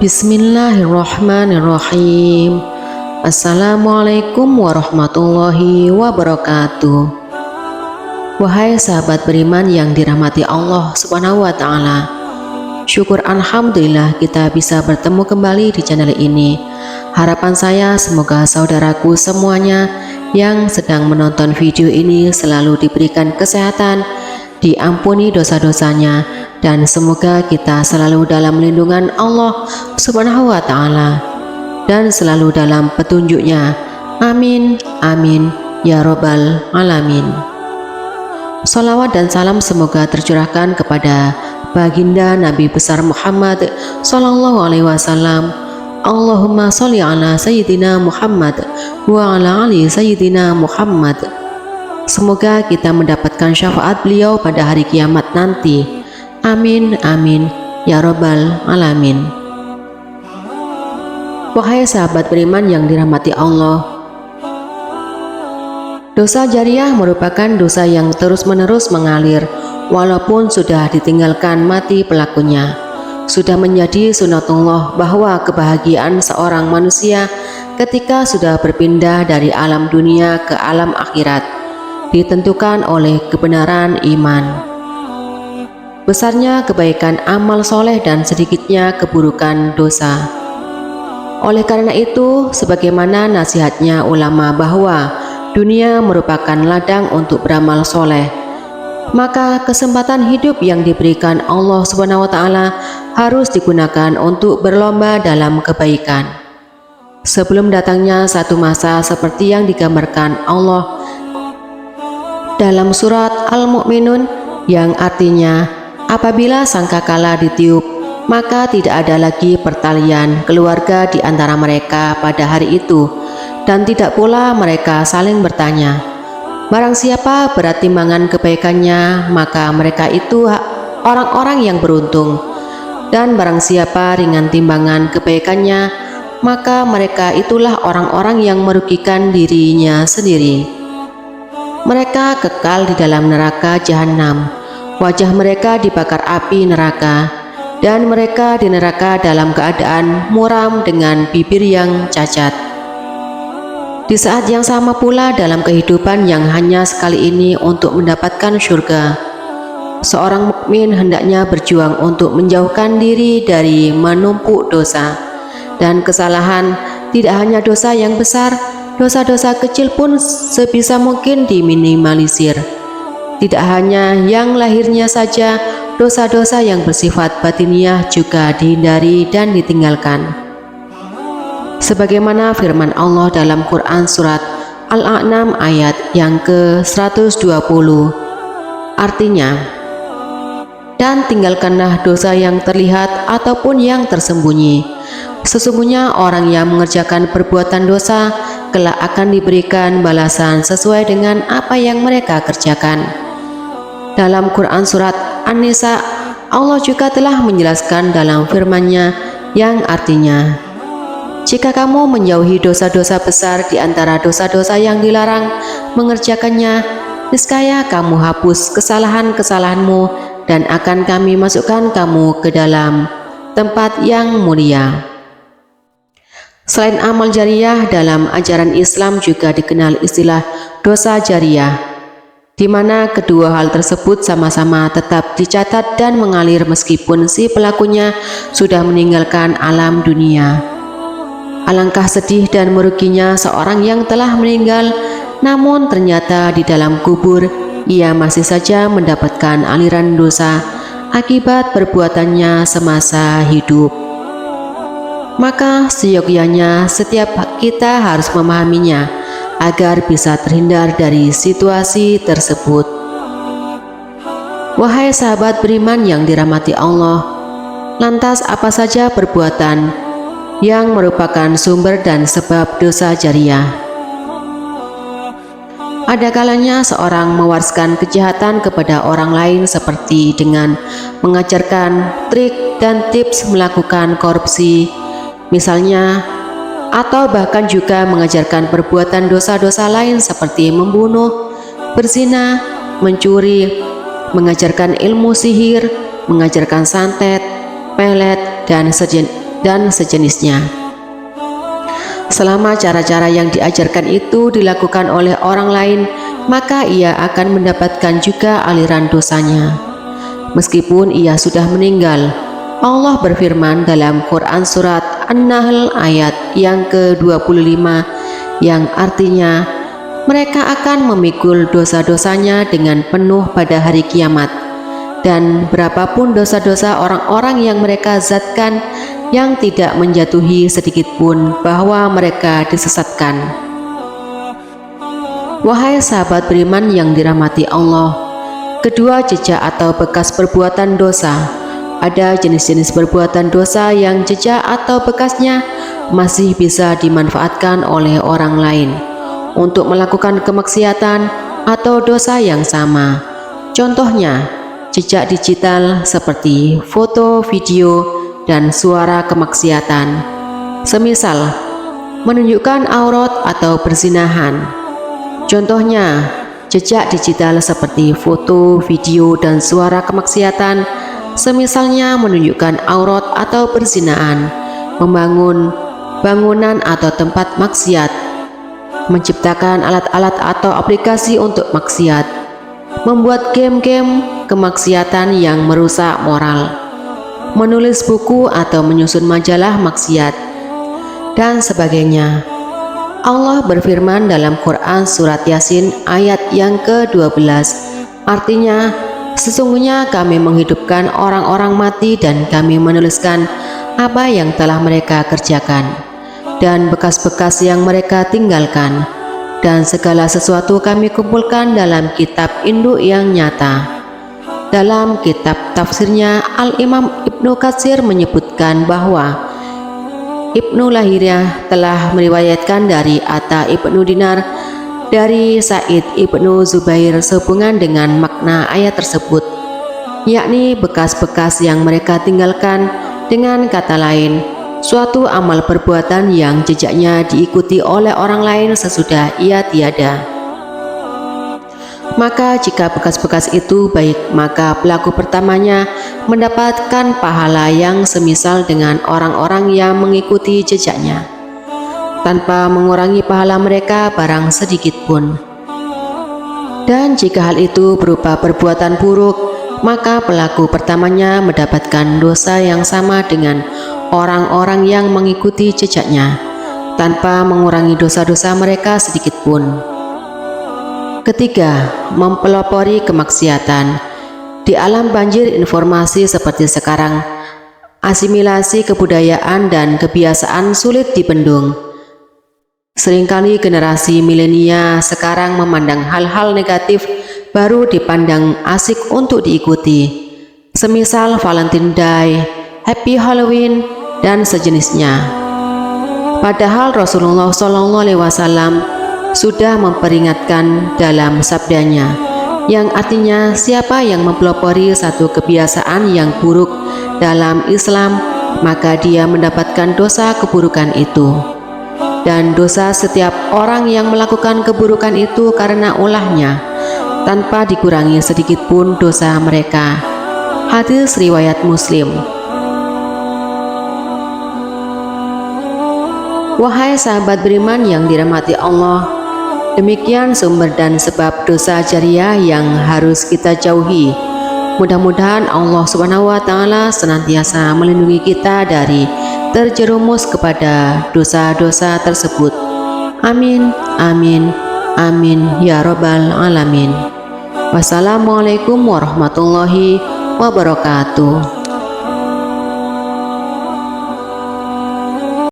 Bismillahirrahmanirrahim. Assalamualaikum warahmatullahi wabarakatuh. Wahai sahabat beriman yang dirahmati Allah Subhanahu wa Ta'ala, syukur alhamdulillah kita bisa bertemu kembali di channel ini. Harapan saya semoga saudaraku semuanya yang sedang menonton video ini selalu diberikan kesehatan, diampuni dosa-dosanya, dan semoga kita selalu dalam lindungan Allah Subhanahu wa Ta'ala dan selalu dalam petunjuknya. Amin, amin, ya robbal alamin. Salawat dan salam semoga tercurahkan kepada baginda Nabi besar Muhammad Sallallahu Alaihi Wasallam. Allahumma sholli ala Sayyidina Muhammad wa ala ali Sayyidina Muhammad. Semoga kita mendapatkan syafaat beliau pada hari kiamat nanti. Amin, amin, ya robbal alamin. Wahai sahabat beriman yang dirahmati Allah, dosa jariah merupakan dosa yang terus-menerus mengalir walaupun sudah ditinggalkan mati pelakunya. Sudah menjadi sunatullah bahwa kebahagiaan seorang manusia ketika sudah berpindah dari alam dunia ke alam akhirat ditentukan oleh kebenaran iman, besarnya kebaikan amal soleh dan sedikitnya keburukan dosa. Oleh karena itu, sebagaimana nasihatnya ulama bahwa dunia merupakan ladang untuk beramal soleh, maka kesempatan hidup yang diberikan Allah Subhanahu wa Ta'ala harus digunakan untuk berlomba dalam kebaikan. Sebelum datangnya satu masa seperti yang digambarkan Allah dalam surat Al-Mu'minun, yang artinya apabila sangkakala ditiup, maka tidak ada lagi pertalian keluarga di antara mereka pada hari itu, dan tidak pula mereka saling bertanya. Barang siapa berat timbangan kebaikannya, maka mereka itu orang-orang yang beruntung, dan barang siapa ringan timbangan kebaikannya, maka mereka itulah orang-orang yang merugikan dirinya sendiri. Mereka kekal di dalam neraka jahanam, wajah mereka dibakar api neraka, dan mereka di neraka dalam keadaan muram dengan bibir yang cacat. Di saat yang sama pula dalam kehidupan yang hanya sekali ini untuk mendapatkan surga, seorang mukmin hendaknya berjuang untuk menjauhkan diri dari menumpuk dosa dan kesalahan. Tidak hanya dosa yang besar, dosa-dosa kecil pun sebisa mungkin diminimalisir. Tidak hanya yang lahirnya saja, dosa-dosa yang bersifat batiniah juga dihindari dan ditinggalkan. Sebagaimana firman Allah dalam Quran surat Al-A'nam ayat yang ke-120, artinya, dan tinggalkanlah dosa yang terlihat ataupun yang tersembunyi. Sesungguhnya orang yang mengerjakan perbuatan dosa kelak akan diberikan balasan sesuai dengan apa yang mereka kerjakan. Dalam Quran surat An-Nisa, Allah juga telah menjelaskan dalam firman-Nya yang artinya, jika kamu menjauhi dosa-dosa besar di antara dosa-dosa yang dilarang mengerjakannya, niscaya kamu hapus kesalahan-kesalahanmu dan akan kami masukkan kamu ke dalam tempat yang mulia. Selain amal jariah, dalam ajaran Islam juga dikenal istilah dosa jariah, di mana kedua hal tersebut sama-sama tetap dicatat dan mengalir meskipun si pelakunya sudah meninggalkan alam dunia. Alangkah sedih dan meruginya seorang yang telah meninggal, namun ternyata di dalam kubur ia masih saja mendapatkan aliran dosa akibat perbuatannya semasa hidup. Maka seyogyanya setiap kita harus memahaminya agar bisa terhindar dari situasi tersebut. Wahai sahabat beriman yang dirahmati Allah, lantas apa saja perbuatan yang merupakan sumber dan sebab dosa jariah? Ada kalanya seorang mewariskan kejahatan kepada orang lain seperti dengan mengajarkan trik dan tips melakukan korupsi, misalnya, atau bahkan juga mengajarkan perbuatan dosa-dosa lain seperti membunuh, berzina, mencuri, mengajarkan ilmu sihir, mengajarkan santet, pelet, dan dan sejenisnya. Selama cara-cara yang diajarkan itu dilakukan oleh orang lain, maka ia akan mendapatkan juga aliran dosanya. Meskipun ia sudah meninggal, Allah berfirman dalam Quran surat An-Nahl ayat yang ke-25 yang artinya, mereka akan memikul dosa-dosanya dengan penuh pada hari kiamat, dan berapapun dosa-dosa orang-orang yang mereka zatkan yang tidak menjatuhi sedikit pun bahwa mereka disesatkan. Wahai sahabat beriman yang dirahmati Allah, kedua jejak atau bekas perbuatan dosa, ada jenis-jenis perbuatan dosa yang jejak atau bekasnya masih bisa dimanfaatkan oleh orang lain untuk melakukan kemaksiatan atau dosa yang sama. Contohnya, jejak digital seperti foto, video, dan suara kemaksiatan, semisal menunjukkan aurat atau perzinahan. Contohnya, jejak digital seperti foto, video, dan suara kemaksiatan, semisalnya menunjukkan aurat atau perzinahan, membangun bangunan atau tempat maksiat, menciptakan alat-alat atau aplikasi untuk maksiat, membuat game-game kemaksiatan yang merusak moral, menulis buku atau menyusun majalah maksiat, dan sebagainya. Allah berfirman dalam Quran surat Yasin ayat yang ke-12, artinya, sesungguhnya kami menghidupkan orang-orang mati dan kami menuliskan apa yang telah mereka kerjakan dan bekas-bekas yang mereka tinggalkan, dan segala sesuatu kami kumpulkan dalam kitab induk yang nyata. Dalam kitab tafsirnya, Al-Imam Ibnu Katsir menyebutkan bahwa Ibnu Lahiriyah telah meriwayatkan dari Atta Ibnu Dinar dari Sa'id Ibnu Zubair sehubungan dengan makna ayat tersebut, yakni bekas-bekas yang mereka tinggalkan, dengan kata lain, suatu amal perbuatan yang jejaknya diikuti oleh orang lain sesudah ia tiada. Maka jika bekas-bekas itu baik, maka pelaku pertamanya mendapatkan pahala yang semisal dengan orang-orang yang mengikuti jejaknya, tanpa mengurangi pahala mereka barang sedikit pun. Dan jika hal itu berupa perbuatan buruk, maka pelaku pertamanya mendapatkan dosa yang sama dengan orang-orang yang mengikuti jejaknya, tanpa mengurangi dosa-dosa mereka sedikit pun. Ketiga, mempelopori kemaksiatan. Di alam banjir informasi seperti sekarang, asimilasi kebudayaan dan kebiasaan sulit dibendung. Seringkali generasi milenial sekarang memandang hal-hal negatif baru dipandang asik untuk diikuti, semisal Valentine Day, Happy Halloween, dan sejenisnya. Padahal Rasulullah SAW sudah memperingatkan dalam sabdanya, yang artinya siapa yang mempelopori satu kebiasaan yang buruk dalam Islam, maka dia mendapatkan dosa keburukan itu. Dan dosa setiap orang yang melakukan keburukan itu karena ulahnya, tanpa dikurangi sedikit pun dosa mereka. Hadis riwayat Muslim. Wahai sahabat beriman yang dirahmati Allah, demikian sumber dan sebab dosa jariah yang harus kita jauhi. Mudah-mudahan Allah Subhanahu wa Ta'ala senantiasa melindungi kita dari terjerumus kepada dosa-dosa tersebut. Amin, amin, amin ya Rabbal Alamin. Wassalamualaikum warahmatullahi wabarakatuh.